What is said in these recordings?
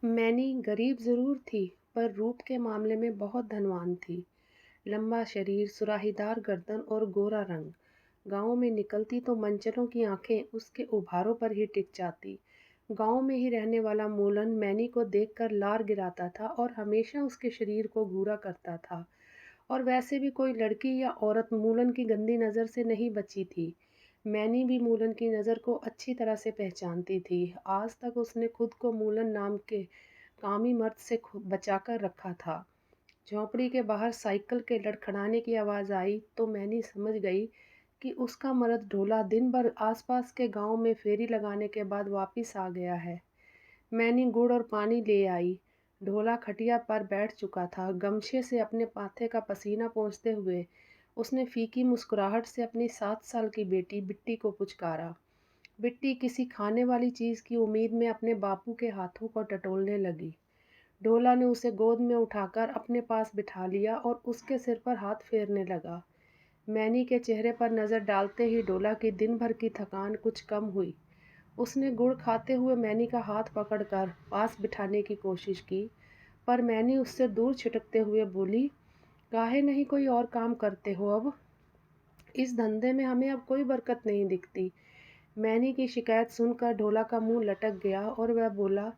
Many गरीब ज़रूर थी, पर रूप के मामले में बहुत धनवान थी। लंबा शरीर, सुराहीदार गर्दन और गोरा रंग। गाँव में निकलती तो मंचलों की आंखें उसके उभारों पर ही टिक जाती। गाँव में ही रहने वाला मूलन मैनी को देखकर लार गिराता था और हमेशा उसके शरीर को घूरा करता था। और वैसे भी कोई लड़की या औरत मूलन की गंदी नज़र से नहीं बची थी। मैनी भी मूलन की नज़र को अच्छी तरह से पहचानती थी। आज तक उसने खुद को मूलन नाम के कामी मर्द से बचाकर रखा था। झोंपड़ी के बाहर साइकिल के लड़खड़ाने की आवाज़ आई तो मैनी समझ गई कि उसका मर्द ढोला दिन भर आसपास के गांव में फेरी लगाने के बाद वापस आ गया है। मैंने गुड़ और पानी ले आई। ढोला खटिया पर बैठ चुका था। गमछे से अपने माथे का पसीना पोंछते हुए उसने फीकी मुस्कुराहट से अपनी 7 साल की बेटी बिट्टी को पुचकारा। बिट्टी किसी खाने वाली चीज़ की उम्मीद में अपने बापू के हाथों को टटोलने लगी। ढोला ने उसे गोद में उठाकर अपने पास बिठा लिया और उसके सिर पर हाथ फेरने लगा। मैनी के चेहरे पर नज़र डालते ही ढोला की दिन भर की थकान कुछ कम हुई। उसने गुड़ खाते हुए मैनी का हाथ पकड़कर पास बिठाने की कोशिश की, पर मैनी उससे दूर छिटकते हुए बोली, काहे नहीं कोई और काम करते हो अब? इस धंधे में हमें अब कोई बरकत नहीं दिखती। मैनी की शिकायत सुनकर ढोला का मुंह लटक गया और वह बोला,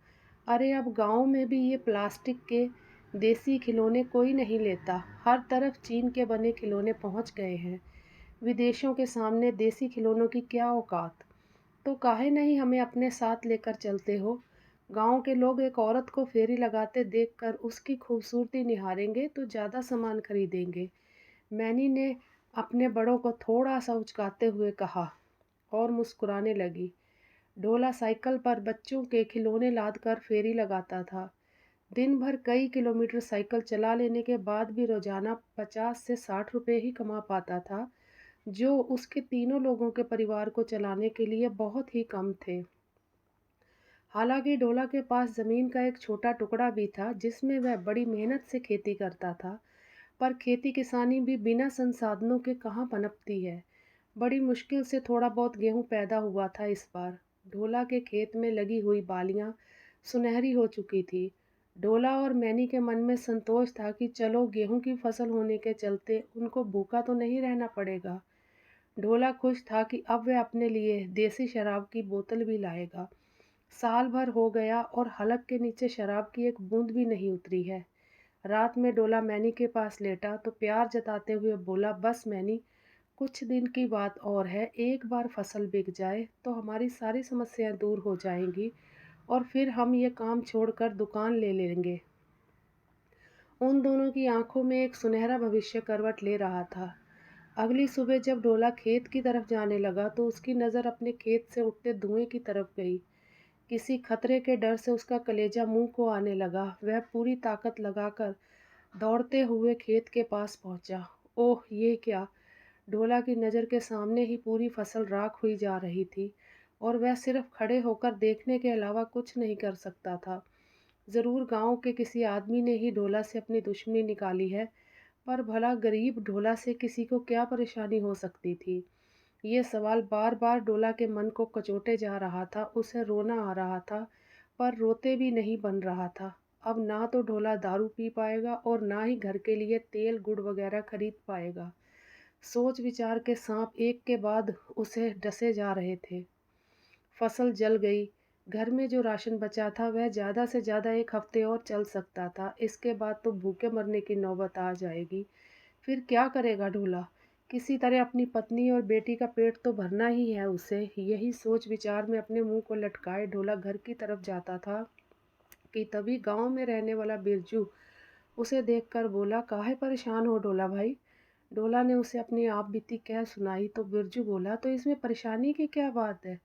अरे अब गांव में भी ये प्लास्टिक के देसी खिलौने कोई नहीं लेता। हर तरफ चीन के बने खिलौने पहुंच गए हैं। विदेशों के सामने देसी खिलौनों की क्या औकात। तो काहे नहीं हमें अपने साथ लेकर चलते हो? गांव के लोग एक औरत को फेरी लगाते देखकर उसकी खूबसूरती निहारेंगे तो ज़्यादा सामान खरीदेंगे। मैनी ने अपने बड़ों को थोड़ा सा उचकाते हुए कहा और मुस्कुराने लगी। ढोला साइकिल पर बच्चों के खिलौने लादकर फेरी लगाता था। दिन भर कई किलोमीटर साइकिल चला लेने के बाद भी रोजाना 50 से 60 रुपए ही कमा पाता था, जो उसके तीनों लोगों के परिवार को चलाने के लिए बहुत ही कम थे। हालांकि ढोला के पास ज़मीन का एक छोटा टुकड़ा भी था जिसमें वह बड़ी मेहनत से खेती करता था, पर खेती किसानी भी बिना संसाधनों के कहाँ पनपती है। बड़ी मुश्किल से थोड़ा बहुत गेहूं पैदा हुआ था इस बार। ढोला के खेत में लगी हुई बालियां सुनहरी हो चुकी थी। ढोला और मैनी के मन में संतोष था कि चलो गेहूं की फसल होने के चलते उनको भूखा तो नहीं रहना पड़ेगा। ढोला खुश था कि अब वह अपने लिए देसी शराब की बोतल भी लाएगा। साल भर हो गया और हलक के नीचे शराब की एक बूंद भी नहीं उतरी है। रात में डोला मैनी के पास लेटा तो प्यार जताते हुए बोला, बस मैनी, कुछ दिन की बात और है। एक बार फसल बिक जाए तो हमारी सारी समस्याएं दूर हो जाएंगी और फिर हम ये काम छोड़कर दुकान ले लेंगे। उन दोनों की आंखों में एक सुनहरा भविष्य करवट ले रहा था। अगली सुबह जब डोला खेत की तरफ जाने लगा तो उसकी नज़र अपने खेत से उठते धुएं की तरफ गई। किसी खतरे के डर से उसका कलेजा मुंह को आने लगा। वह पूरी ताकत लगाकर दौड़ते हुए खेत के पास पहुंचा। ओह ये क्या! ढोला की नज़र के सामने ही पूरी फसल राख हुई जा रही थी और वह सिर्फ खड़े होकर देखने के अलावा कुछ नहीं कर सकता था। ज़रूर गांव के किसी आदमी ने ही ढोला से अपनी दुश्मनी निकाली है, पर भला गरीब ढोला से किसी को क्या परेशानी हो सकती थी? ये सवाल बार बार डोला के मन को कचोटे जा रहा था। उसे रोना आ रहा था, पर रोते भी नहीं बन रहा था। अब ना तो ढोला दारू पी पाएगा और ना ही घर के लिए तेल गुड़ वगैरह खरीद पाएगा। सोच विचार के सांप एक के बाद उसे डसे जा रहे थे। फसल जल गई। घर में जो राशन बचा था वह ज़्यादा से ज़्यादा 1 हफ्ते और चल सकता था। इसके बाद तो भूखे मरने की नौबत आ जाएगी। फिर क्या करेगा ढोला? किसी तरह अपनी पत्नी और बेटी का पेट तो भरना ही है उसे। यही सोच विचार में अपने मुंह को लटकाए ढोला घर की तरफ जाता था कि तभी गांव में रहने वाला बिरजू उसे देखकर बोला, काहे परेशान हो ढोला भाई? ढोला ने उसे अपनी आप बीती कह सुनाई तो बिरजू बोला, तो इसमें परेशानी की क्या बात है?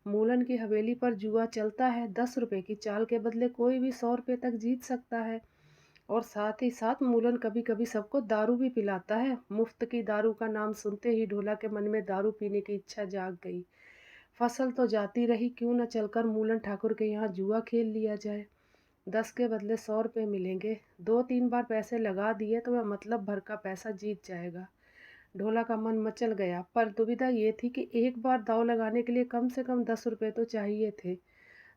मूलन की हवेली पर जुआ चलता है। 10 रुपए की चाल के बदले कोई भी 100 रुपए तक जीत सकता है। और साथ ही साथ मूलन कभी कभी सबको दारू भी पिलाता है। मुफ्त की दारू का नाम सुनते ही ढोला के मन में दारू पीने की इच्छा जाग गई। फसल तो जाती रही, क्यों न चलकर मूलन ठाकुर के यहाँ जुआ खेल लिया जाए। 10 के बदले 100 रुपये मिलेंगे। 2-3 बार पैसे लगा दिए तो वह मतलब भर का पैसा जीत जाएगा। ढोला का मन मचल गया, पर दुविधा ये थी कि एक बार दाव लगाने के लिए कम से कम 10 रुपये तो चाहिए थे।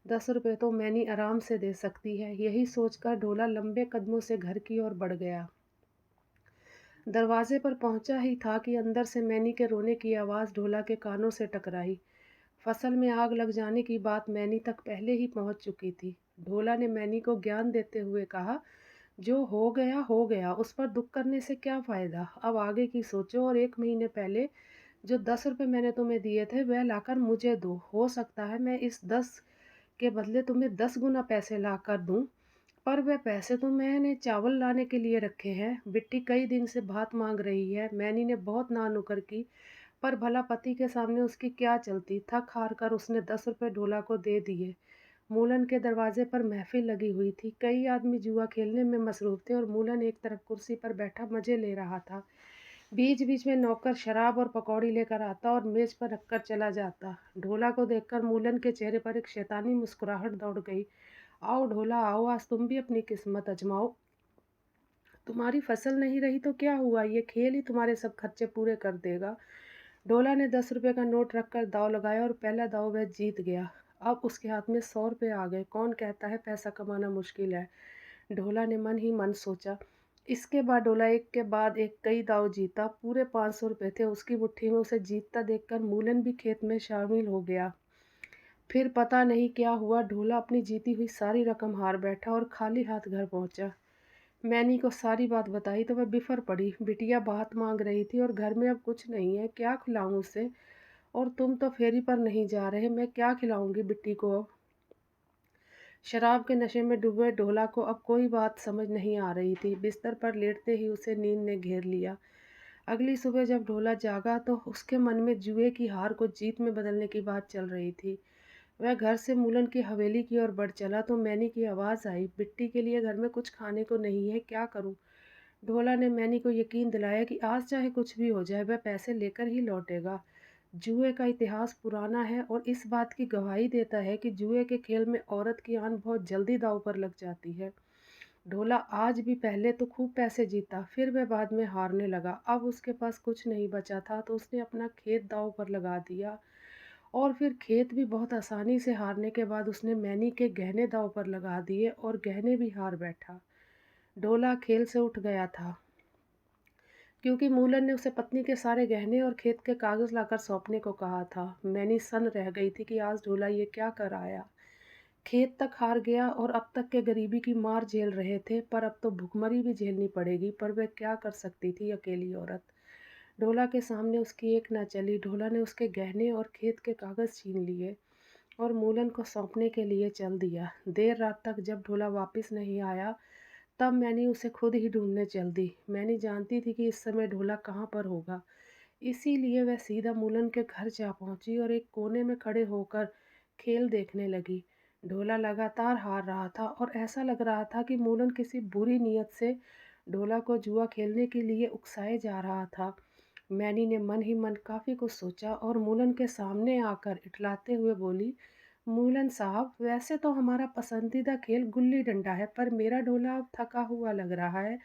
10 रुपये तो मैनी आराम से दे सकती है। यही सोचकर ढोला लंबे कदमों से घर की ओर बढ़ गया। दरवाजे पर पहुंचा ही था कि अंदर से मैनी के रोने की आवाज़ ढोला के कानों से टकराई। फसल में आग लग जाने की बात मैनी तक पहले ही पहुंच चुकी थी। ढोला ने मैनी को ज्ञान देते हुए कहा, जो हो गया, उस पर दुख करने से क्या फ़ायदा। अब आगे की सोचो और 1 महीने पहले जो 10 रुपये मैंने तुम्हें दिए थे वह लाकर मुझे दो। हो सकता है मैं इस 10 के बदले तुम्हें 10 गुना पैसे लाकर दूं, पर वह पैसे तो मैंने चावल लाने के लिए रखे हैं। बिट्टी कई दिन से भात मांग रही है। मैनी ने बहुत नानुकर की, पर भला पति के सामने उसकी क्या चलती। थक हार कर उसने 10 रुपये ढोला को दे दिए। मूलन के दरवाजे पर महफिल लगी हुई थी। कई आदमी जुआ खेलने में मसरूफ थे और मूलन एक तरफ कुर्सी पर बैठा मजे ले रहा था। बीच बीच में नौकर शराब और पकौड़ी लेकर आता और मेज पर रखकर चला जाता। ढोला को देखकर मूलन के चेहरे पर एक शैतानी मुस्कुराहट दौड़ गई। आओ ढोला आओ, आज तुम भी अपनी किस्मत आजमाओ। तुम्हारी फसल नहीं रही तो क्या हुआ, ये खेल ही तुम्हारे सब खर्चे पूरे कर देगा। ढोला ने 10 रुपये का नोट रखकर दाव लगाया और पहला दाव वह जीत गया। अब उसके हाथ में 100 रुपये आ गए। कौन कहता है पैसा कमाना मुश्किल है। ढोला ने मन ही मन सोचा। इसके बाद ढोला एक के बाद एक कई दाव जीता। पूरे 500 रुपये थे उसकी मुट्ठी में। उसे जीतता देखकर मूलन भी खेत में शामिल हो गया। फिर पता नहीं क्या हुआ, ढोला अपनी जीती हुई सारी रकम हार बैठा और खाली हाथ घर पहुंचा। मैनी को सारी बात बताई तो वह बिफर पड़ी। बिटिया बात मांग रही थी और घर में अब कुछ नहीं है, क्या खिलाऊं उसे। और तुम तो फेरी पर नहीं जा रहे, मैं क्या खिलाऊंगी बिट्टी को अब। शराब के नशे में डूबे ढोला को अब कोई बात समझ नहीं आ रही थी। बिस्तर पर लेटते ही उसे नींद ने घेर लिया। अगली सुबह जब ढोला जागा तो उसके मन में जुए की हार को जीत में बदलने की बात चल रही थी। वह घर से मूलन की हवेली की ओर बढ़ चला तो मैनी की आवाज़ आई, बिट्टी के लिए घर में कुछ खाने को नहीं है, क्या करूं। ढोला ने मैनी को यकीन दिलाया कि आज चाहे कुछ भी हो जाए वह पैसे लेकर ही लौटेगा। जुए का इतिहास पुराना है और इस बात की गवाही देता है कि जुए के खेल में औरत की आन बहुत जल्दी दांव पर लग जाती है। ढोला आज भी पहले तो खूब पैसे जीता, फिर वह बाद में हारने लगा। अब उसके पास कुछ नहीं बचा था तो उसने अपना खेत दांव पर लगा दिया और फिर खेत भी बहुत आसानी से हारने के बाद उसने मैनी के गहने दांव पर लगा दिए और गहने भी हार बैठा। ढोला खेल से उठ गया था क्योंकि मूलन ने उसे पत्नी के सारे गहने और खेत के कागज लाकर सौंपने को कहा था। मैनी सन्न रह गई थी कि आज ढोला ये क्या कर आया। खेत तक हार गया और अब तक के गरीबी की मार झेल रहे थे, पर अब तो भुखमरी भी झेलनी पड़ेगी। पर वह क्या कर सकती थी, अकेली औरत। ढोला के सामने उसकी एक ना चली। ढोला ने उसके गहने और खेत के कागज छीन लिए और मूलन को सौंपने के लिए चल दिया। देर रात तक जब ढोला वापस नहीं आया तब मैंने उसे खुद ही ढूंढने चल दी। मैंने जानती थी कि इस समय ढोला कहाँ पर होगा, इसीलिए वह सीधा मूलन के घर जा पहुंची और एक कोने में खड़े होकर खेल देखने लगी। ढोला लगातार हार रहा था और ऐसा लग रहा था कि मूलन किसी बुरी नीयत से ढोला को जुआ खेलने के लिए उकसाए जा रहा था। मैनी ने मन ही मन काफ़ी कुछ सोचा और मूलन के सामने आकर इठलाते हुए बोली, मूलन साहब, वैसे तो हमारा पसंदीदा खेल गुल्ली डंडा है, पर मेरा ढोला अब थका हुआ लग रहा है,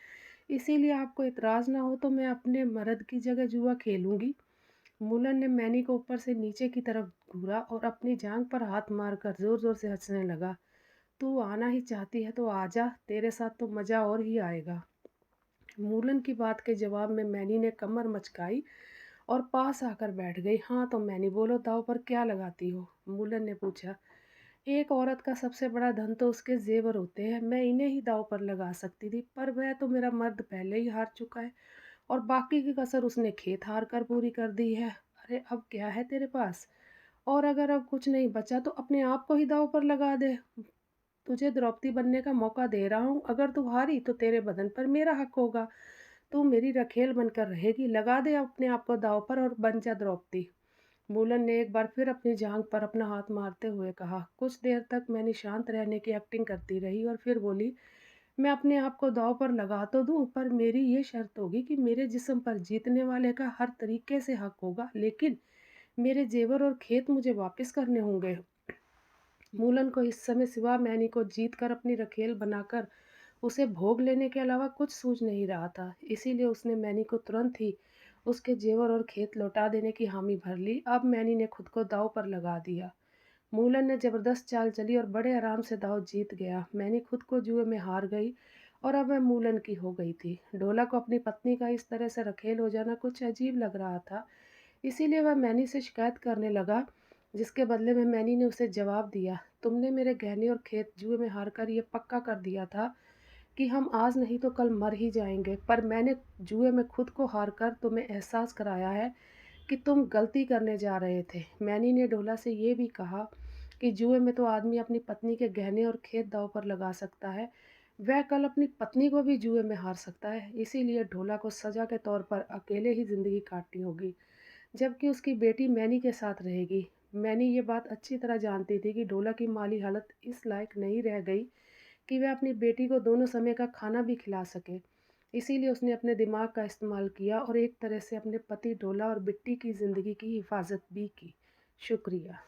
इसीलिए आपको इतराज़ ना हो तो मैं अपने मर्द की जगह जुआ खेलूंगी। मूलन ने मैनी को ऊपर से नीचे की तरफ घूरा और अपनी जांघ पर हाथ मारकर जोर जोर से हंसने लगा। तू आना ही चाहती है तो आजा, तेरे साथ तो मज़ा और ही आएगा। मूलन की बात के जवाब में मैनी ने कमर मचकाई और पास आकर बैठ गई। हाँ तो मैनी, बोलो, दाव पर क्या लगाती हो। मूलन ने पूछा। एक औरत का सबसे बड़ा धन तो उसके जेवर होते हैं, मैं इन्हें ही दाव पर लगा सकती थी, पर वह तो मेरा मर्द पहले ही हार चुका है और बाकी की कसर उसने खेत हार कर पूरी कर दी है। अरे अब क्या है तेरे पास, और अगर अब कुछ नहीं बचा तो अपने आप को ही दाव पर लगा दे। तुझे द्रौपदी बनने का मौका दे रहा हूँ, अगर तू हारी तो तेरे बदन पर मेरा हक होगा। तू मेरी रखेल बनकर रहेगी, लगा दे अपने आप को दाव पर और बन जा द्रौपदी। मूलन ने एक बार फिर अपनी जांघ पर अपना हाथ मारते हुए कहा। कुछ देर तक मैंने शांत रहने की एक्टिंग करती रही और फिर बोली, मैं अपने आप को दाव पर लगा तो दूं, पर मेरी ये शर्त होगी कि मेरे जिस्म पर जीतने वाले का हर तरीके से हक होगा, लेकिन मेरे जेवर और खेत मुझे वापस करने होंगे। मूलन को इस समय सिवा मैनी को जीत कर अपनी रखेल बनाकर उसे भोग लेने के अलावा कुछ सूझ नहीं रहा था, इसीलिए उसने मैनी को तुरंत ही उसके जेवर और खेत लौटा देने की हामी भर ली। अब मैनी ने खुद को दांव पर लगा दिया। मूलन ने ज़बरदस्त चाल चली और बड़े आराम से दाँव जीत गया। मैनी खुद को जुए में हार गई और अब वह मूलन की हो गई थी। ढोला को अपनी पत्नी का इस तरह से रखेल हो जाना कुछ अजीब लग रहा था। इसीलिए वह मैनी से शिकायत करने लगा, जिसके बदले में मैनी ने उसे जवाब दिया, तुमने मेरे गहने और खेत जुए में हारकर ये पक्का कर दिया था कि हम आज नहीं तो कल मर ही जाएंगे, पर मैंने जुए में खुद को हारकर तुम्हें एहसास कराया है कि तुम गलती करने जा रहे थे। मैनी ने ढोला से ये भी कहा कि जुए में तो आदमी अपनी पत्नी के गहने और खेत दांव पर लगा सकता है, वह कल अपनी पत्नी को भी जुए में हार सकता है। इसीलिए ढोला को सजा के तौर पर अकेले ही जिंदगी काटनी होगी, जबकि उसकी बेटी मैनी के साथ रहेगी। मैनी ये बात अच्छी तरह जानती थी कि ढोला की माली हालत इस लायक नहीं रह गई कि वह अपनी बेटी को दोनों समय का खाना भी खिला सके। इसीलिए उसने अपने दिमाग का इस्तेमाल किया और एक तरह से अपने पति ढोला और बिट्टी की ज़िंदगी की हिफाजत भी की। शुक्रिया।